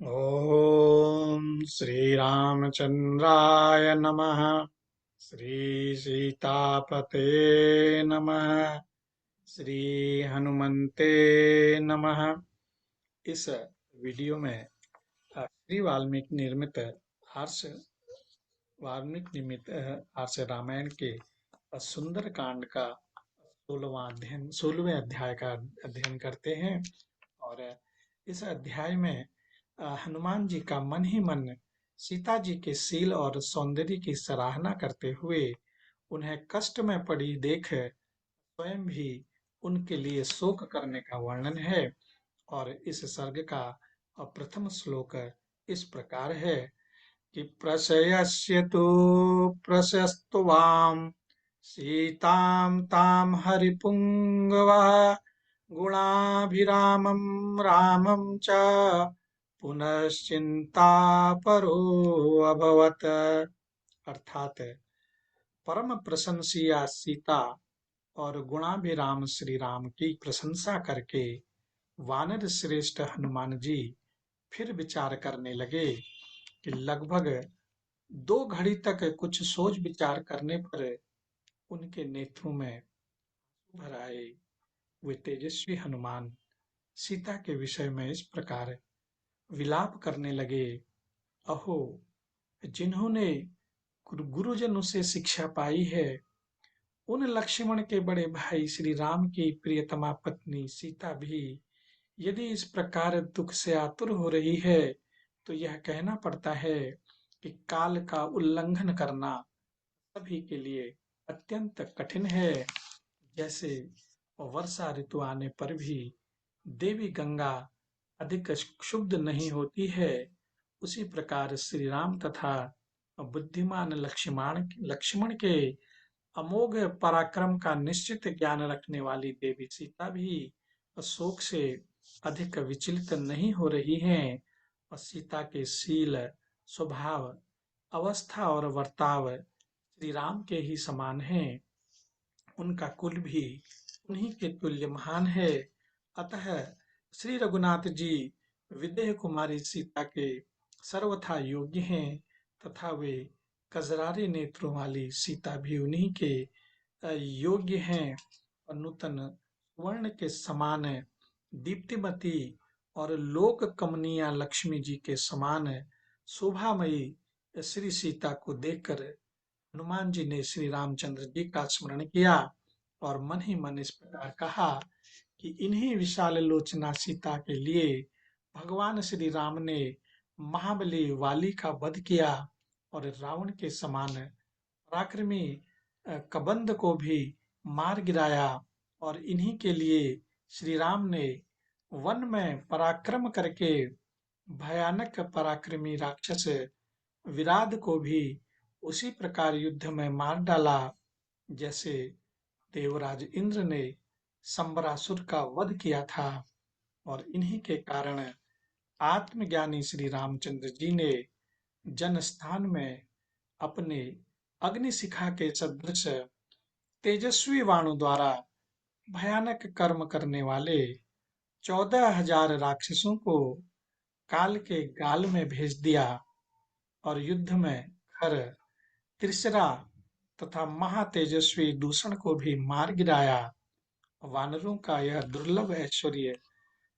ॐ श्रीरामचन्द्राय नमः। श्रीसीतापते नमः। श्रीहनुमन्ते नमः। इस वीडियो में श्री आर्ष आर्ष रामायण के सुंदर कांड का 16वें अध्याय का अध्ययन करते हैं। और इस अध्याय में हनुमान जी का मन ही मन सीता जी के शील और सौंदर्य की सराहना करते हुए उन्हें कष्ट में पड़ी देख स्वयं भी उनके लिए शोक करने का वर्णन है। और इस सर्ग का प्रथम श्लोक इस प्रकार है कि प्रशयस्यतु प्रशस्तवाम सीतां तां हरिपुङ्गवः गुणाभिरामं रामं च पुनश्चिंतापरो अभवत्। अर्थात परम प्रशंसिया सीता और गुणाभिराम श्री राम की प्रशंसा करके वानर श्रेष्ठ हनुमान जी फिर विचार करने लगे कि लगभग 2 घड़ी तक कुछ सोच विचार करने पर उनके नेत्रों में भर आए। वे तेजस्वी हनुमान सीता के विषय में इस प्रकार विलाप करने लगे। अहो, जिन्होंने गुरुजनों से शिक्षा पाई है, उन लक्ष्मण के बड़े भाई श्री राम की प्रियतमा पत्नी सीता भी यदि इस प्रकार दुख से आतुर हो रही है, तो यह कहना पड़ता है कि काल का उल्लंघन करना सभी के लिए अत्यंत कठिन है। जैसे वर्षा ऋतु आने पर भी देवी गंगा अधिक क्षुब्ध नहीं होती है, उसी प्रकार श्री राम तथा बुद्धिमान लक्ष्मण लक्ष्मण के अमोघ पराक्रम का निश्चित ज्ञान रखने वाली देवी सीता भी शोक से अधिक विचलित नहीं हो रही हैं। और सीता के शील, स्वभाव, अवस्था और वर्ताव श्री राम के ही समान हैं। उनका कुल भी उन्हीं के तुल्य महान है। अतः श्री रघुनाथ जी विदेह कुमारी सीता के सर्वथा योग्य हैं तथा वे कजरारे नेत्रों वाली सीता भी उन्हीं के योग्य हैं। और नूतन वर्ण के समान दीप्तिमती और लोक कमनीया लक्ष्मी जी के समान शोभामयी श्री सीता को देखकर हनुमान जी ने श्री रामचंद्र जी का स्मरण किया और मन ही मन इस प्रकार कहा कि इन्हीं विशाल लोचना सीता के लिए भगवान श्री राम ने महाबली वाली का वध किया और रावण के समान पराक्रमी कबंध को भी मार गिराया। और इन्हीं के लिए श्री राम ने वन में पराक्रम करके भयानक पराक्रमी राक्षस विराध को भी उसी प्रकार युद्ध में मार डाला जैसे देवराज इंद्र ने संबरासुर का वध किया था। और इन्हीं के कारण आत्मज्ञानी श्री रामचंद्र जी ने जनस्थान में अपने अग्निशिखा के सदृश तेजस्वी वाणों द्वारा भयानक कर्म करने वाले 14,000 राक्षसों को काल के गाल में भेज दिया और युद्ध में खर, त्रिशरा तथा महातेजस्वी दूषण को भी मार गिराया। वानरों का यह दुर्लभ ऐश्वर्य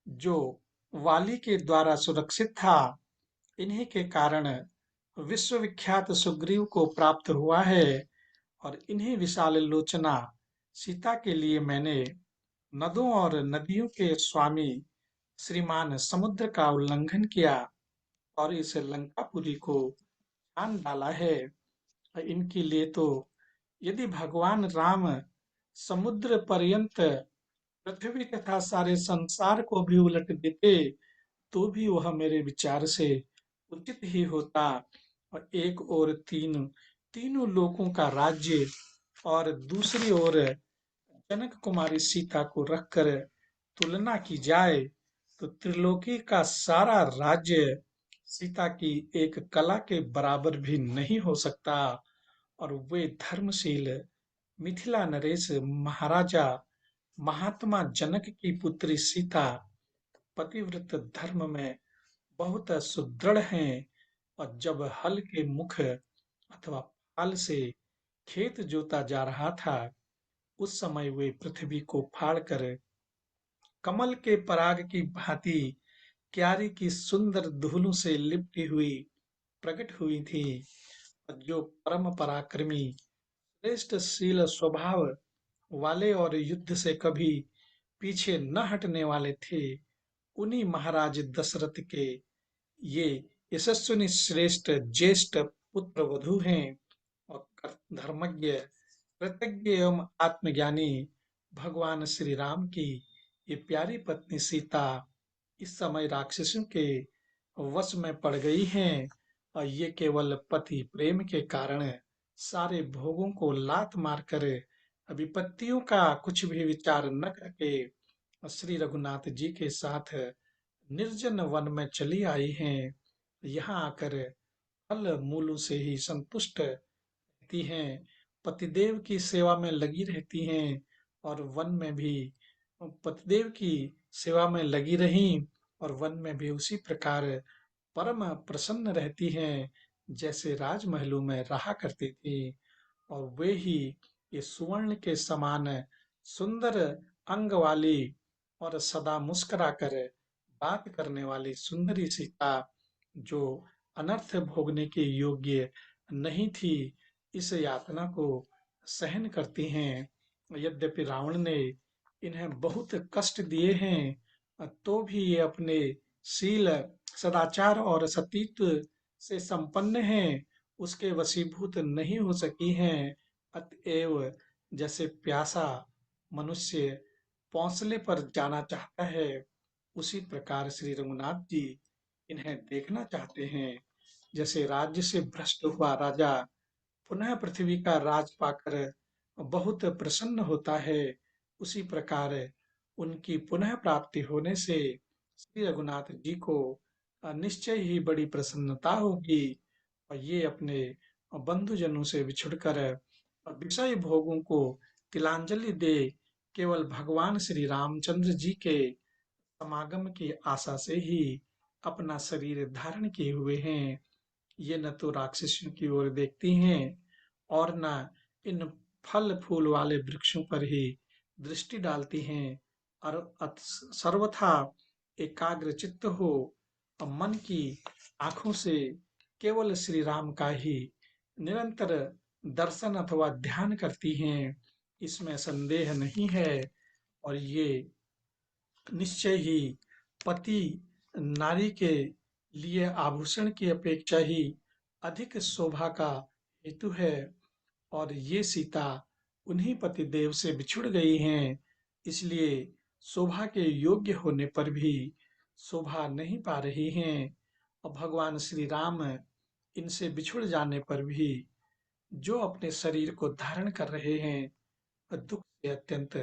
जो वाली के द्वारा सुरक्षित था, इन्हीं के कारण विश्वविख्यात सुग्रीव को प्राप्त हुआ है। और इन्हीं विशाल लोचना सीता के लिए मैंने नदों और नदियों के स्वामी श्रीमान समुद्र का उल्लंघन किया और इस लंकापुरी को छान डाला है। इनके लिए तो यदि भगवान राम समुद्र पर्यंत पृथ्वी तथा सारे संसार को भी उलट देते तो भी वह मेरे विचार से उचित ही होता। और एक ओर तीनों लोकों का राज्य और दूसरी ओर जनक कुमारी सीता को रखकर तुलना की जाए तो त्रिलोकी का सारा राज्य सीता की एक कला के बराबर भी नहीं हो सकता। और वे धर्मशील मिथिला नरेश महाराजा महात्मा जनक की पुत्री सीता पतिव्रत धर्म में बहुत सुदृढ़ हैं, और जब हल के मुख अथवा फाल से खेत जोता जा रहा था, उस समय वे पृथ्वी को फाड़कर कमल के पराग की भांति क्यारी की सुंदर धूलों से लिपटी हुई प्रकट हुई थी। और जो परम पराक्रमी श्रेष्ठ शील स्वभाव वाले और युद्ध से कभी पीछे न हटने वाले थे, उन्हीं महाराज दशरथ के ये यशस्विनी श्रेष्ठ ज्येष्ठ पुत्र वधू हैं। और धर्मज्ञ, कृतज्ञ एवं आत्मज्ञानी भगवान श्री राम की ये प्यारी पत्नी सीता इस समय राक्षसों के वश में पड़ गई हैं, और ये केवल पति प्रेम के कारण सारे भोगों को लात मारकर विपत्तियों का कुछ भी विचार न करके श्री रघुनाथ जी के साथ निर्जन वन में चली आई हैं। यहाँ आकर फल मूलों से ही संतुष्ट रहती हैं, पतिदेव की सेवा में लगी रहती हैं, और वन में भी पतिदेव की सेवा में लगी रहीं, और वन में भी उसी प्रकार परम प्रसन्न रहती हैं, जैसे राजमहलों में रहा करती थी। और वे ही ये सुवर्ण के समान सुंदर अंग वाली और सदा मुस्कुराकर बात करने वाली सुंदरी सीता, जो अनर्थ भोगने के योग्य नहीं थी, इस यातना को सहन करती हैं। यद्यपि रावण ने इन्हें बहुत कष्ट दिए हैं, तो भी ये अपने शील, सदाचार और सतीत्व से संपन्न हैं, उसके वशीभूत नहीं हो सकी हैं। अतएव जैसे प्यासा मनुष्य पौंसले पर जाना चाहता है, उसी प्रकार श्री रघुनाथ जी इन्हें देखना चाहते हैं। जैसे राज्य से भ्रष्ट हुआ राजा पुनः पृथ्वी का राज पाकर बहुत प्रसन्न होता है, उसी प्रकार उनकी पुनः प्राप्ति होने से श्री रघुनाथ जी को निश्चय ही बड़ी प्रसन्नता होगी, और ये अपने बंधुजनों से बिछुड़कर विषय भोगों को तिलांजलि दे केवल भगवान श्री रामचंद्र जी के समागम की आशा से ही अपना शरीर धारण किए हुए हैं। ये न तो राक्षसियों की ओर देखती हैं, और न इन फल फूल वाले वृक्षों पर ही दृष्टि डालती हैं, और सर्वथा एकाग्र चित्त हो, और मन की आंखों से केवल श्री राम का ही निरंतर दर्शन अथवा ध्यान करती हैं। इसमें संदेह नहीं है, और ये निश्चय ही पति नारी के लिए आभूषण की अपेक्षा ही अधिक शोभा का हेतु है। और ये सीता उन्हीं पतिदेव से बिछुड़ गई हैं, इसलिए शोभा के योग्य होने पर भी शोभा नहीं पा रही हैं। और भगवान श्री राम इनसे बिछुड़ जाने पर भी जो अपने शरीर को धारण कर रहे हैं, दुख से अत्यंत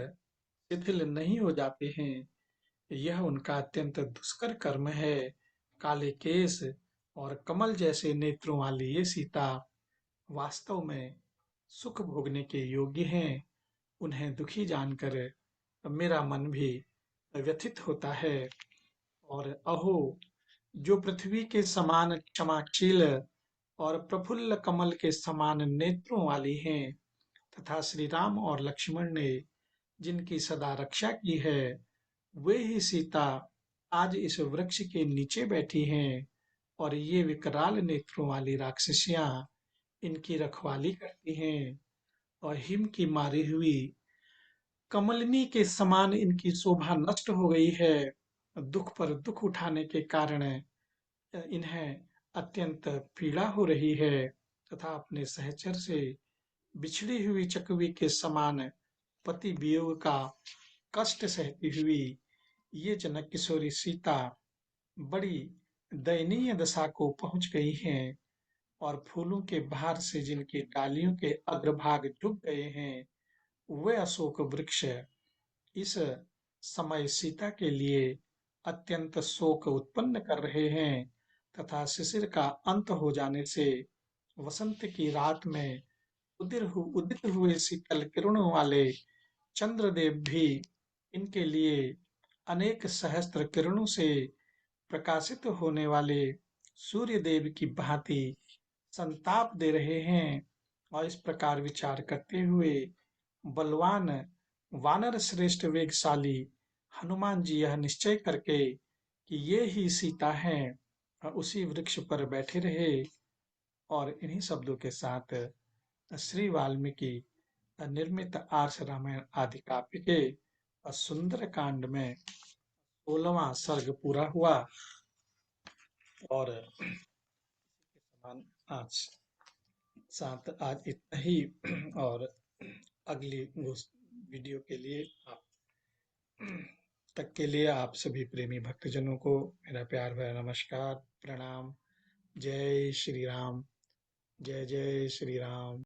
शिथिल नहीं हो जाते हैं। यह उनका अत्यंत दुष्कर कर्म है। काले केस और कमल जैसे नेत्रों वाली ये सीता वास्तव में सुख भोगने के योग्य हैं। उन्हें दुखी जानकर मेरा मन भी व्यथित होता है। और अहो, जो पृथ्वी के समान क्षमाशील और प्रफुल्ल कमल के समान नेत्रों वाली हैं, तथा श्री राम और लक्ष्मण ने जिनकी सदा रक्षा की है, वे ही सीता आज इस वृक्ष के नीचे बैठी हैं, और ये विकराल नेत्रों वाली राक्षसियां इनकी रखवाली करती हैं। और हिम की मारी हुई कमलिनी के समान इनकी शोभा नष्ट हो गई है। दुख पर दुख उठाने के कारण इन्हें अत्यंत पीड़ा हो रही है, तथा अपने सहचर से बिछड़ी हुई चकवी के समान पति वियोग का कष्ट सहती हुई ये जनक किशोरी सीता बड़ी दयनीय दशा को पहुंच गई हैं। और फूलों के भार से जिनकी डालियों के अग्रभाग झुक गए हैं, वे अशोक वृक्ष इस समय सीता के लिए अत्यंत शोक उत्पन्न कर रहे हैं, तथा शिशिर का अंत हो जाने से वसंत की रात में उदित हुए शीतल किरणों वाले चंद्रदेव भी इनके लिए अनेक सहस्त्र किरणों से प्रकाशित होने वाले सूर्य देव की भांति संताप दे रहे हैं। और इस प्रकार विचार करते हुए बलवान वानर श्रेष्ठ वेगशाली हनुमान जी यह निश्चय करके कि ये ही सीता है, उसी वृक्ष पर बैठे रहे। और इन्हीं शब्दों के साथ श्री वाल्मीकि निर्मित आर्ष रामायण आदि काव्य के सुंदर कांड में 16वां सर्ग पूरा हुआ। और आज आज इतना ही। और अगली वीडियो के लिए आप तक के लिए आप सभी प्रेमी भक्तजनों को मेरा प्यार भरा नमस्कार, प्रणाम। जय श्री राम। जय जय श्री राम।